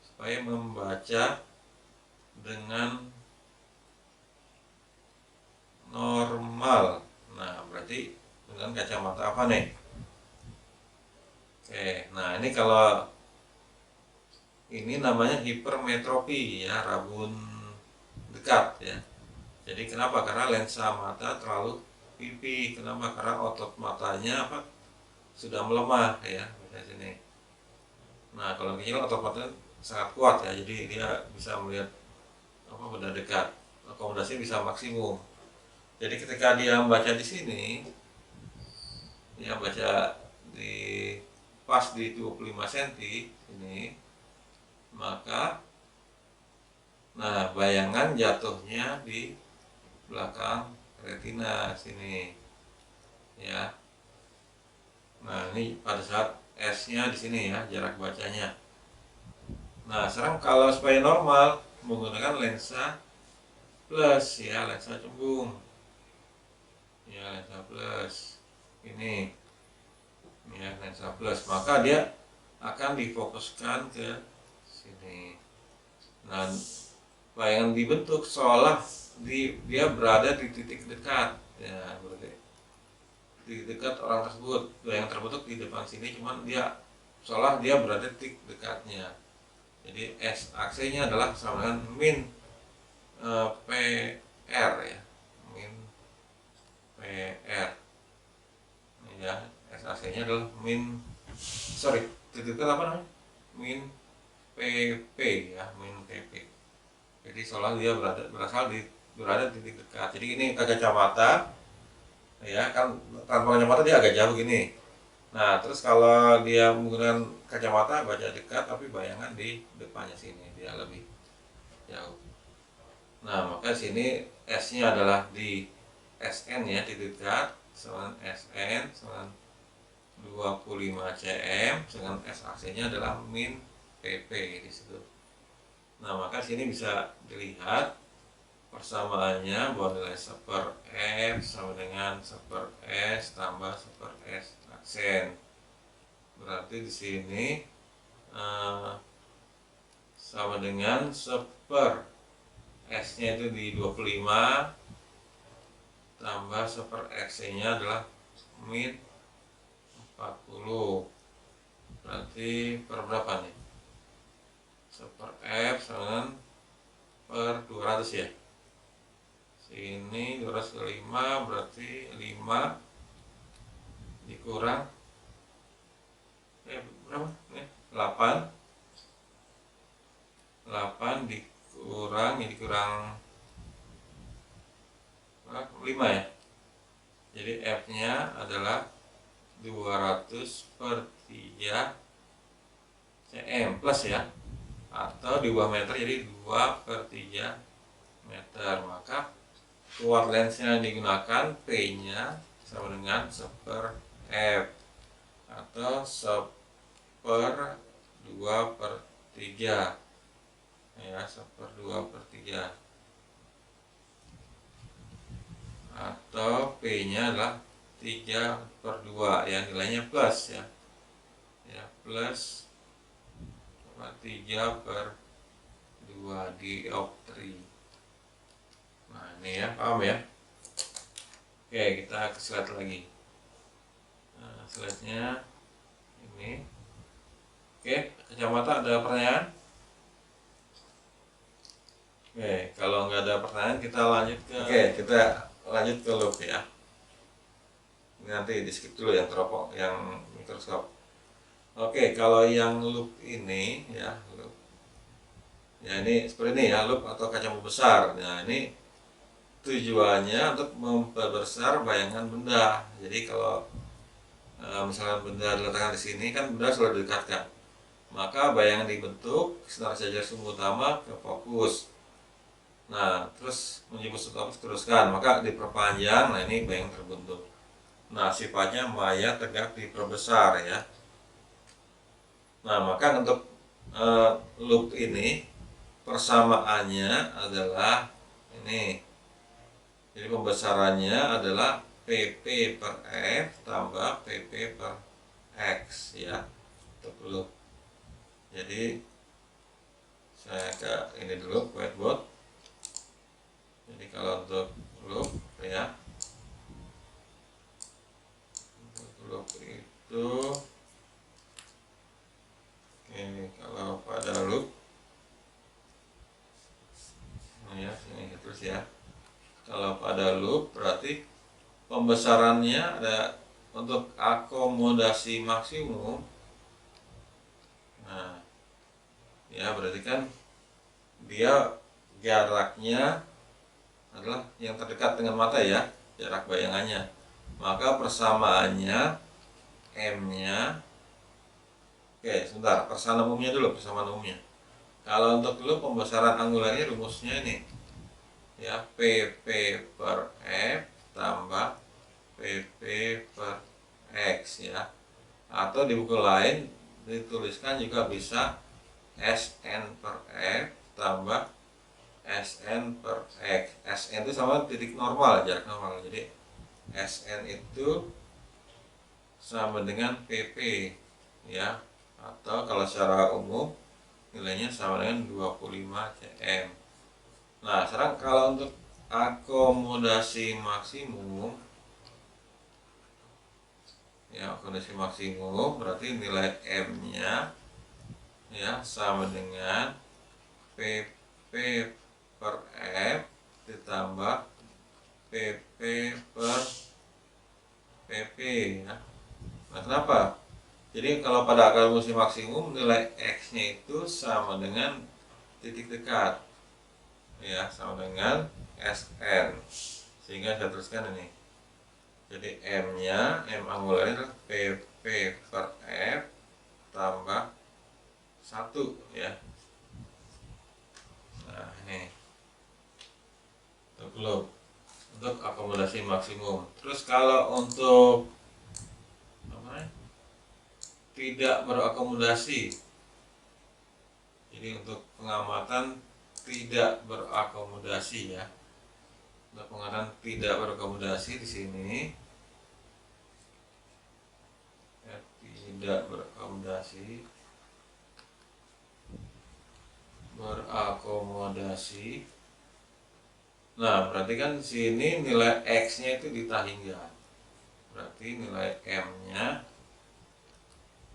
Supaya membaca dengan normal, nah berarti dengan kacamata apa nih? Oke, nah ini kalau ini namanya hipermetropi ya, rabun dekat ya. Jadi kenapa? Karena lensa mata terlalu pipih. Kenapa? Karena otot matanya sudah melemah ya, di sini. Nah, kalau kecil otot matanya sangat kuat ya, jadi dia bisa melihat benda dekat. Akomodasi bisa maksimum. Jadi ketika dia membaca di sini, dia baca di pas di 25 cm ini, maka nah bayangan jatuhnya di belakang retina sini ya. Nah, ini pada saat S-nya di sini ya, jarak bacanya. Nah, sekarang kalau supaya normal menggunakan lensa plus ya, lensa cembung. Ya, lensa plus. Ini ya, lensa plus, maka dia akan difokuskan ke sini. Nah, bayangan dibentuk seolah dia berada di titik dekat ya, berarti di dekat orang tersebut. Bayangan terbentuk di depan sini, cuman dia seolah dia berada di titik dekatnya. Jadi S aksenya adalah sama dengan min PR ya, min PR ya. S aksenya adalah titik dekat apa namanya, min PP ya, min PP. Jadi seolah dia berada di titik dekat. Jadi ini kacamata ya kan, tanpa kacamata dia agak jauh gini. Nah, terus kalau dia menggunakan kacamata baca dekat, tapi bayangan di depannya sini dia lebih jauh. Nah, maka sini S-nya adalah di SN ya, titik dekat, sama SN sama 25 cm, dengan S-AC-nya adalah min PP di situ. Nah, maka sini bisa dilihat persamaannya bahwa nilai 1 per F sama dengan 1 per S tambah 1 per S aksen. Berarti di sini sama dengan 1 per S-nya itu di 25 tambah 1 per X-nya adalah min 40. Berarti per berapa nih? 1 per F sama dengan per 200 ya. Sini 200 ke 5 berarti 5 dikurang berapa? 8 dikurang dikurang 5 ya. Jadi F-nya adalah 200 per 3 cm plus ya, atau di bawah meter jadi 2 per 3 meter. Maka keluar lensnya yang digunakan P-nya sama dengan 1 per F atau 1 per 2 per 3 ya, 1 per 2 per 3, atau P-nya adalah 3 per 2 ya, nilainya plus ya, plus 3 per 2 dioptri. Nah ini ya, paham ya. Oke, kita ke slide lagi. Nah, slide-nya ini. Oke, kacamata ada pertanyaan? Oke, kalau nggak ada pertanyaan kita lanjut ke loop ya. Ini nanti di skip dulu yang teropong, yang mikroskop. Oke, kalau yang loop ini ya, loop. Ya ini seperti ini ya, loop atau kacamata besar. Nah ini tujuannya untuk memperbesar bayangan benda. Jadi kalau misalnya benda diletakkan di sini kan benda selalu didekatkan, maka bayangan dibentuk sinar cahaya sumber utama ke fokus. Nah terus menjemput fokus teruskan, maka diperpanjang. Nah ini bayangan terbentuk. Nah sifatnya maya tegak diperbesar ya. Nah maka untuk loop ini persamaannya adalah ini. Jadi pembesarannya adalah PP per F tambah PP per X ya, untuk loop. Jadi saya ke ini dulu, whiteboard. Jadi kalau untuk loop ya, untuk loop itu ini kalau pada loop ya, sini terus ya. Kalau pada loop berarti pembesarannya ada untuk akomodasi maksimum. Nah ya berarti kan dia jaraknya adalah yang terdekat dengan mata ya, jarak bayangannya. Maka persamaannya M-nya, oke sebentar, persamaan umumnya dulu, persamaan umumnya. Kalau untuk loop pembesaran angularnya rumusnya ini ya, PP per F tambah PP per X ya, atau di buku lain dituliskan juga bisa SN per F tambah SN per X. SN itu sama titik normal, jarak normal. Jadi SN itu sama dengan PP ya, atau kalau secara umum nilainya sama dengan 25 cm. Nah sekarang kalau untuk akomodasi maksimum ya, akomodasi maksimum berarti nilai M-nya ya sama dengan PP per F ditambah PP per PP ya. Nah kenapa? Jadi kalau pada akomodasi maksimum nilai X-nya itu sama dengan titik dekat ya, sama dengan SN, sehingga saya teruskan ini. Jadi M-nya, M angularnya adalah PP per F tambah 1 ya. Nah ini untuk loop, untuk akomodasi maksimum. Terus kalau untuk tidak berakomodasi, jadi untuk pengamatan tidak berakomodasi ya, untuk pengamatan tidak berakomodasi di sini ya, tidak berakomodasi, nah berarti kan di sini nilai x nya itu ditahingga, berarti nilai m nya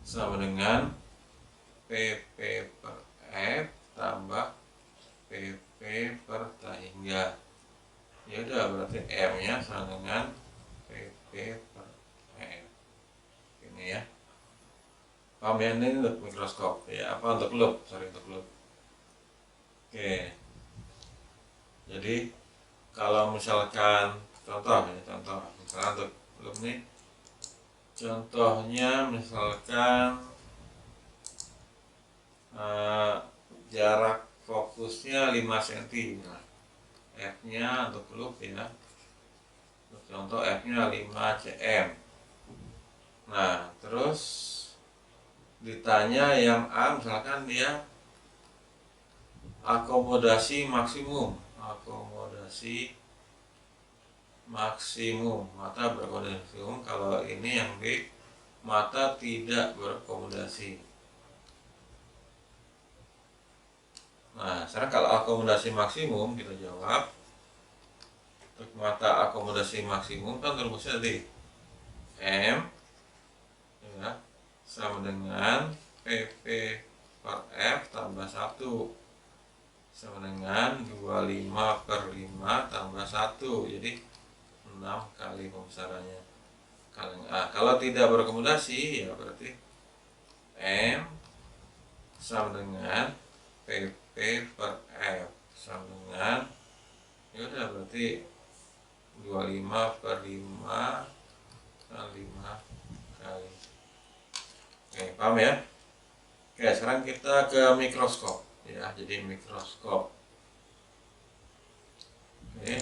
sama dengan PP per F tambah PP per tahingga. Ya udah, berarti M nya sama dengan PP per F. Ini ya. Paham ya, ini untuk mikroskop ya, apa untuk loop, untuk loop. Oke. Jadi kalau misalkan contoh misalkan untuk loop nih, contohnya misalkan jarak fokusnya 5 cm, nah, F nya untuk loop ya, contoh F nya 5 cm. Nah terus ditanya yang A, misalkan dia akomodasi maksimum, mata berakomodasi maksimum. Kalau ini yang B, mata tidak berakomodasi. Nah sekarang kalau akomodasi maksimum, kita jawab untuk mata akomodasi maksimum kan rumusnya tadi M ya, sama dengan PP per F tambah 1 sama dengan 25 per 5 tambah 1, jadi 6 kali pembesarannya kali A. Kalau tidak berakomodasi ya berarti M sama dengan PP per F sama dengan, ya udah berarti 25 per 5 kali 5 kali. Oke, paham ya? Oke, sekarang kita ke mikroskop ya. Jadi mikroskop. Oke.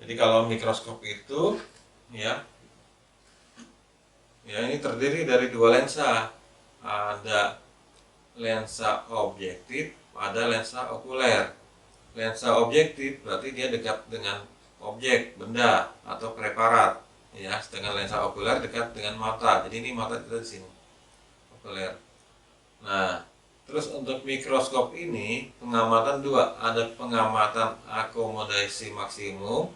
Jadi kalau mikroskop itu ya ini terdiri dari dua lensa. Ada lensa objektif, ada lensa okuler. Lensa objektif berarti dia dekat dengan objek, benda atau preparat ya, sedangkan lensa okuler dekat dengan mata. Jadi ini mata kita di sini, okuler. Nah, terus untuk mikroskop ini pengamatan dua, ada pengamatan akomodasi maksimum,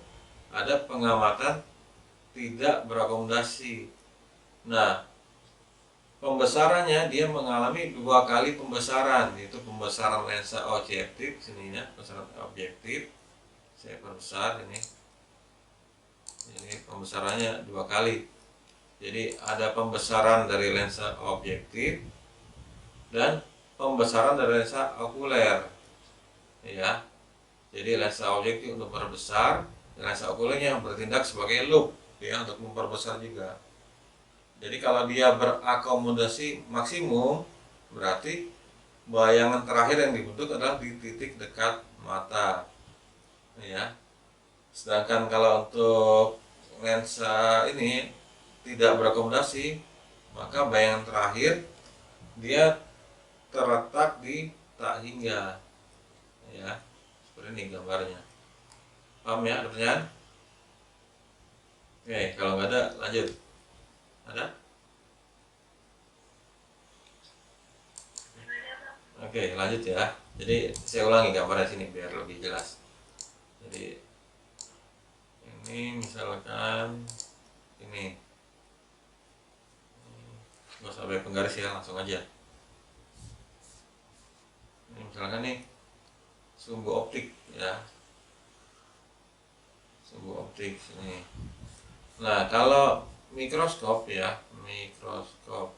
ada pengamatan tidak berakomodasi. Nah, pembesarannya dia mengalami dua kali pembesaran, yaitu pembesaran lensa objektif sini ya, pembesaran objektif. Saya perbesar ini. Jadi pembesarannya dua kali. Jadi ada pembesaran dari lensa objektif dan pembesaran dari lensa okuler. Ya. Jadi lensa objektif untuk memperbesar, dan lensa okulernya bertindak sebagai loop ya, untuk memperbesar juga. Jadi kalau dia berakomodasi maksimum, berarti bayangan terakhir yang dibentuk adalah di titik dekat mata ya. Sedangkan kalau untuk lensa ini tidak berakomodasi, maka bayangan terakhir dia terletak di tak hingga ya, seperti ini gambarnya. Paham ya, ada pertanyaan? Oke, kalau nggak ada lanjut. Ada? Oke, lanjut ya. Jadi saya ulangi gambarnya sini biar lebih jelas. Jadi ini misalkan ini, nggak usah sampai penggaris ya, langsung aja. Ini misalkan nih sumbu optik ya, sumbu optik sini. Nah kalau mikroskop ya, mikroskop.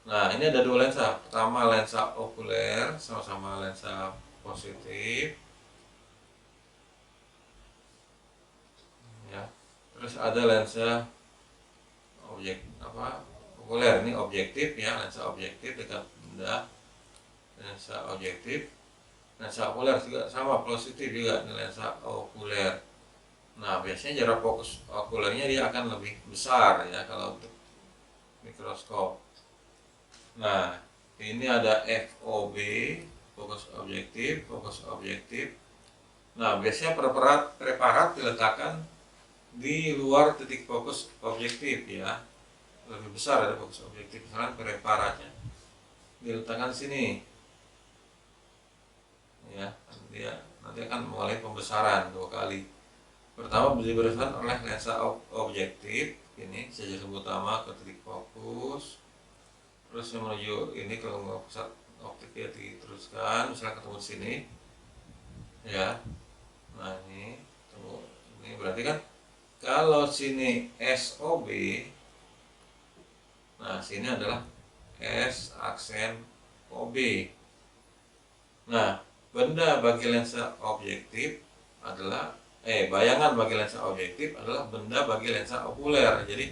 Nah ini ada dua lensa. Pertama lensa okuler, sama-sama lensa positif. Ya. Terus ada lensa okuler, ini objektif ya, lensa objektif dekat benda, lensa objektif. lensa okuler juga sama, positif juga ini lensa okuler. Nah, biasanya jarak fokus okulernya dia akan lebih besar ya kalau untuk mikroskop. Nah, ini ada FOB, fokus objektif. Nah, biasanya preparat diletakkan di luar titik fokus objektif ya, lebih besar dari fokus objektif. Misalnya preparatnya diletakkan sini ya, dia nanti akan mengalami pembesaran 2 kali. Pertama diberikan oleh lensa objektif ini saja utama ke titik fokus, terus menuju ini ke pusat optik ya, diteruskan misalnya ketemu di sini ya. Nah ini ketemu, ini berarti kan kalau sini SOB, nah sini adalah S aksen OB. Nah, benda bagi lensa objektif adalah bayangan bagi lensa objektif adalah benda bagi lensa okuler. Jadi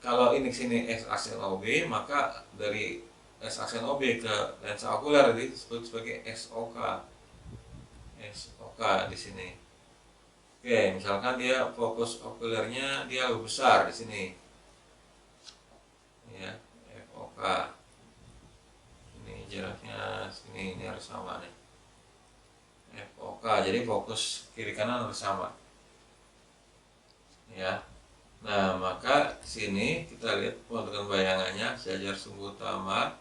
kalau ini sini S aksen OB, maka dari S aksen OB ke lensa okuler disebut sebagai SOK. SOK di sini. Oke, misalkan dia fokus okulernya dia lebih besar di sini. Ya, FOK. Ini jaraknya sini, ini harus sama nih. FOK, jadi fokus kiri kanan harus sama. Ya. Nah, maka sini kita lihat pembentukan bayangannya, sejajar sumbu utama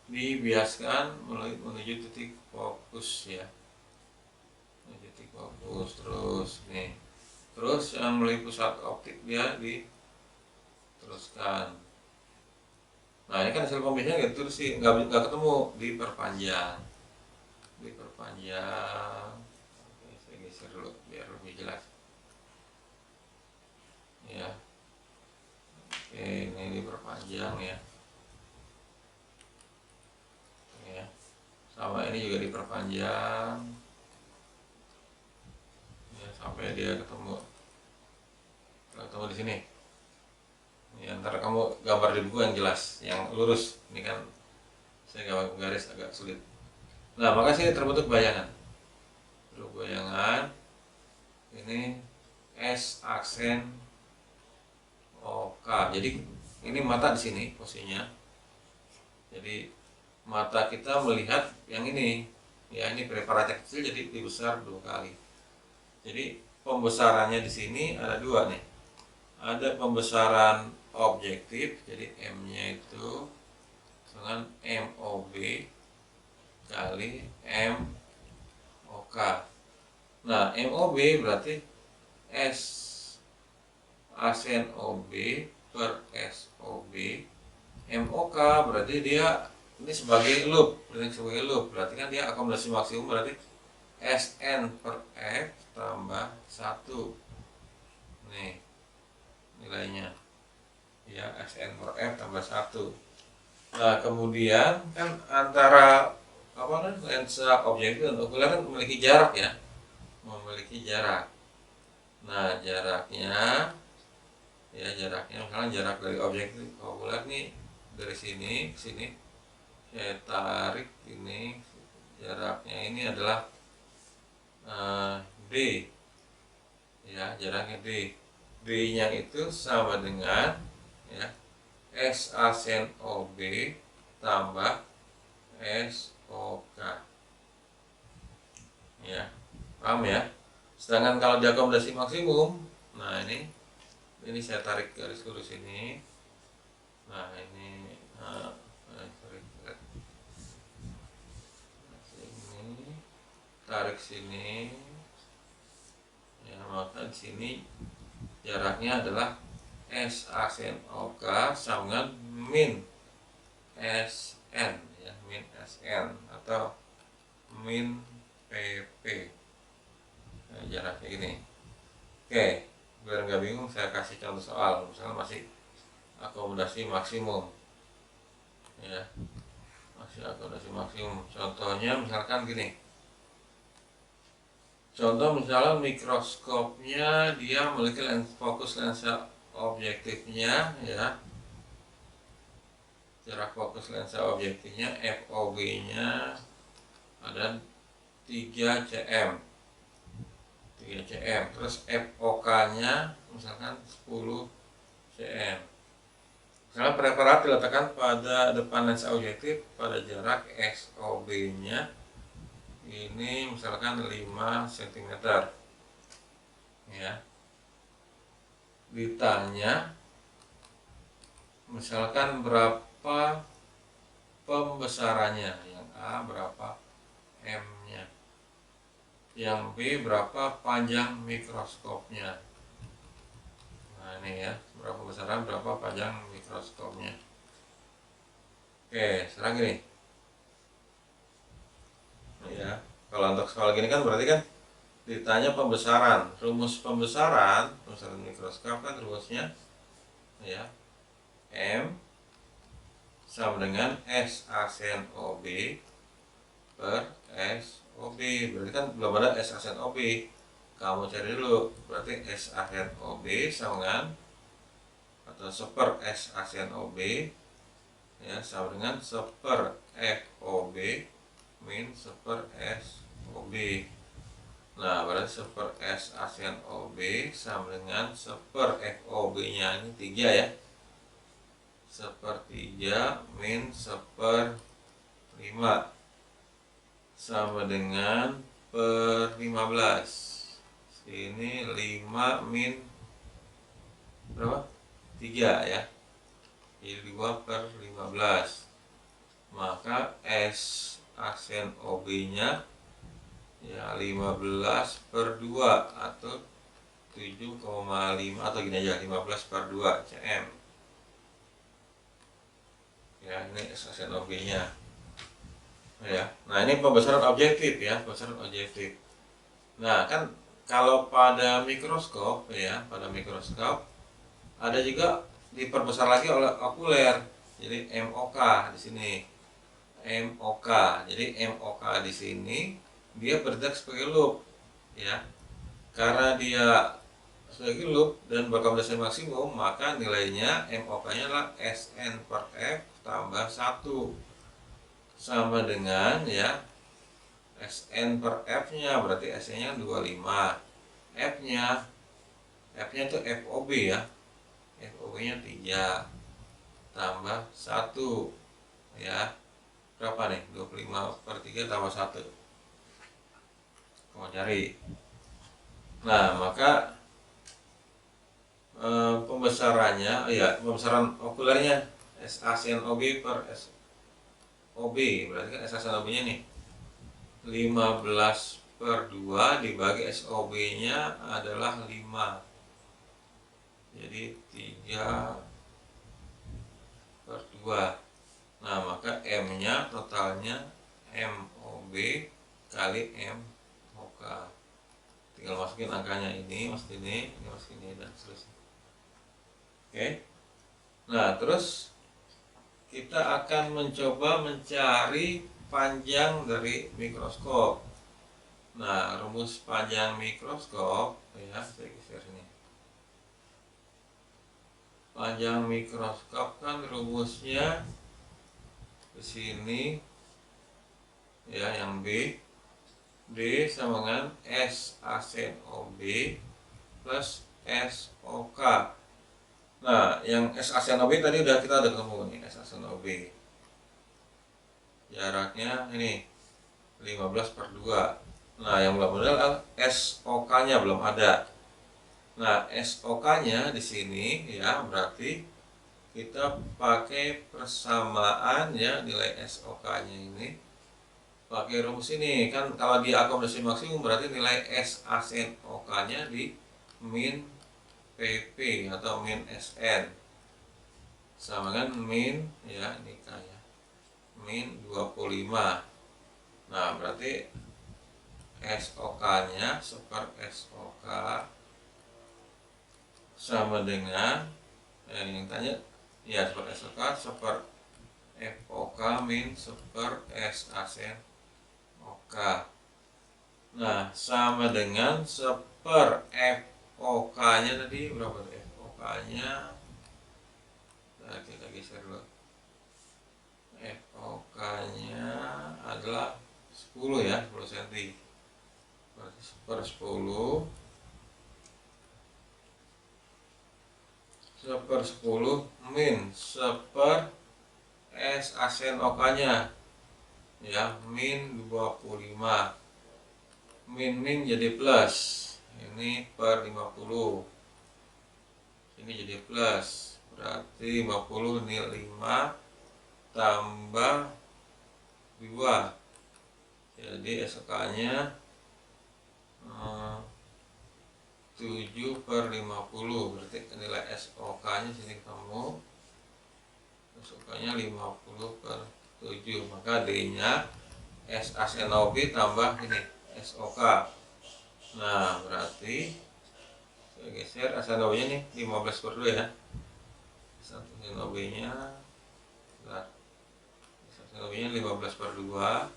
dibiaskan menuju titik fokus ya. Menuju titik fokus terus nih. Terus yang melalui pusat optik dia diteruskan. Nah, ini kan hasil pembiasaan gitu sih, nggak ketemu, diperpanjang. Oke, saya geser dulu biar lebih jelas ya. Oke, ini diperpanjang ya. Ya, sama ini juga diperpanjang ya, sampai dia ketemu di sini ya. Ntar kamu gambar di buku yang jelas, yang lurus. Ini kan saya gambar garis agak sulit. Nah, maka sini terbentuk bayangan. Ini S aksen OK. Jadi ini mata di sini posisinya. Jadi mata kita melihat yang ini. Ya, ini preparatnya kecil jadi dibesar 2 kali. Jadi pembesarannya di sini ada 2 nih. Ada pembesaran objektif, jadi M-nya itu dengan MOB kali MOK. Nah, MOB berarti S aksen OB per SOB. MOK berarti dia ini sebagai loop, berarti kan dia akomodasi maksimum, berarti SN per F tambah 1. Nih nilainya ya, SN per F tambah 1. Nah, kemudian kan antara lensa objektif dan okuler kan memiliki jarak ya, Nah, jaraknya misalnya jarak dari objektif ke okuler nih dari sini ke sini, saya tarik ini, jaraknya ini adalah D ya, jaraknya D-nya itu sama dengan ya S aksen OB tambah SOK ya, paham ya. Sedangkan kalau diakomodasi maksimum, nah ini saya tarik garis lurus ini. Nah ini tarik sini ya, maka di sini jaraknya adalah S aksen OK sama dengan min SN ya, min SN atau min PP. Nah, jaraknya ini. Oke, biar nggak bingung saya kasih contoh soal, misalnya masih akomodasi maksimum ya, masih akomodasi maksimum. Contohnya misalkan gini, contoh misalnya mikroskopnya dia memiliki fokus lensa objektifnya ya, jarak fokus lensa objektifnya FOB nya ada 3 cm, terus FOK nya misalkan 10 cm. Misalnya preparat diletakkan pada depan lensa objektif pada jarak SOB nya ini misalkan 5 cm ya. Ditanya misalkan berapa pembesarannya, yang A berapa M nya, yang B berapa panjang mikroskopnya. Nah ini ya, berapa besaran, berapa panjang mikroskopnya. Oke, sekarang gini ya, kalau untuk soal gini kan berarti kan ditanya pembesaran. Rumus pembesaran mikroskop kan rumusnya ya, M sama dengan S aksen OB per SOB. Berarti kan belum ada S aksen OB, kamu cari dulu. Berarti S aksen OB sama dengan atau seper S aksen OB ya, sama dengan seper FOB min seper SOB. Nah berarti seper S aksen OB sama dengan seper FOB nya ini 3 ya, sepertiga min seper 5 sama dengan per 15. Ini 5 min berapa? 3 ya. Jadi 2 per 15. Maka S aksen OB nya ya 15 per 2 atau 7,5, atau gini aja 15 per 2 cm ya. Ini S aksen OB nya ya. Nah ini pembesaran objektif ya, pembesaran objektif. Nah kan kalau pada mikroskop ya, pada mikroskop ada juga diperbesar lagi oleh okuler. Jadi MOK di sini, MOK. Jadi MOK di sini dia bertindak sebagai loop ya. Karena dia sebagai loop dan berkompensasi maksimum, maka nilainya MOK nya adalah SN per F tambah 1 sama dengan ya, SN per F nya berarti SN nya 25, F nya itu FOB ya, FOB nya 3 tambah 1 ya, berapa nih, 25 per 3 tambah 1, kamu cari. Nah maka pembesarannya ya, pembesaran okulernya S aksen OB per SOB, berarti kan S aksen OB nya nih 15 per 2 dibagi SOB nya adalah 5, jadi 3 per 2. Nah maka M nya totalnya MOB kali MOK, tinggal masukin angkanya, ini masukin ini masukin ini, dan seterusnya. Oke. Nah terus kita akan mencoba mencari panjang dari mikroskop. Nah rumus panjang mikroskop ya, saya geser sini. Panjang mikroskop kan rumusnya di sini ya, yang B, D sama dengan S aksen OB plus SOK. Nah yang S aksen OB tadi kita udah ketemu nih, S aksen OB jaraknya ini 15 per 2. Nah yang belum ada SOK nya belum ada. Nah SOK nya di sini ya, berarti kita pakai persamaan ya, nilai SOK nya ini pakai rumus ini kan. Kalau di akomodasi maksimum berarti nilai S aksen OK nya di min PP atau min SN sama dengan min ya, ini kayak min 25. Nah berarti SOK nya seper SOK sama dengan yang tanya ya, seper SOK seper FOK min seper S aksen OK. Nah sama dengan seper FOK nya tadi berapa tuh FOK nya, nah, kita geser dulu. FOK nya adalah 10 ya, 10 cm. 1/10 min 1/, S ASN-OK nya ya min 25, min jadi plus, ini per 50, ini jadi plus, berarti 50 ini 5 tambah 2, jadi SOK nya 7/50, berarti nilai SOK nya sini ketemu, SOK nya 50/7, maka D nya S ASN-OB tambah ini SOK. Nah berarti saya geser ASN-OB nya nih 15/2 ya, ASN-OB nya ASN-OB nya 15/2.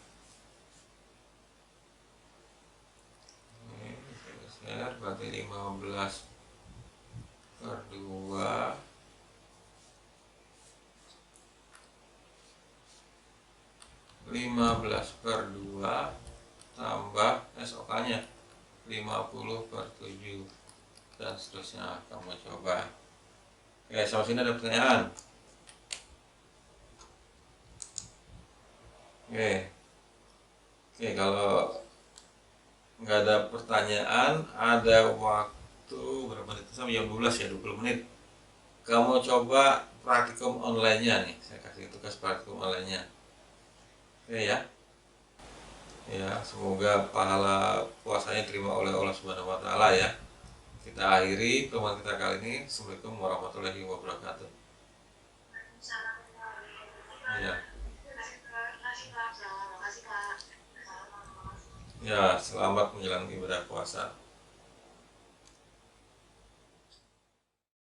Berarti 15/2 tambah SOK nya 50/7 dan seterusnya. Kamu coba. Oke, sampai sini ada pertanyaan? Oke, kalau nggak ada pertanyaan, ada waktu berapa menit sampai jam 12 ya, 20 menit. Kamu coba praktikum online-nya nih, saya kasih tugas praktikum online-nya. Oke ya. Ya, semoga pahala puasanya terima oleh Allah Subhanahu wa taala ya. Kita akhiri pertemuan kita kali ini. Assalamualaikum warahmatullahi wabarakatuh. Ya. Ya, selamat menjalankan ibadah puasa.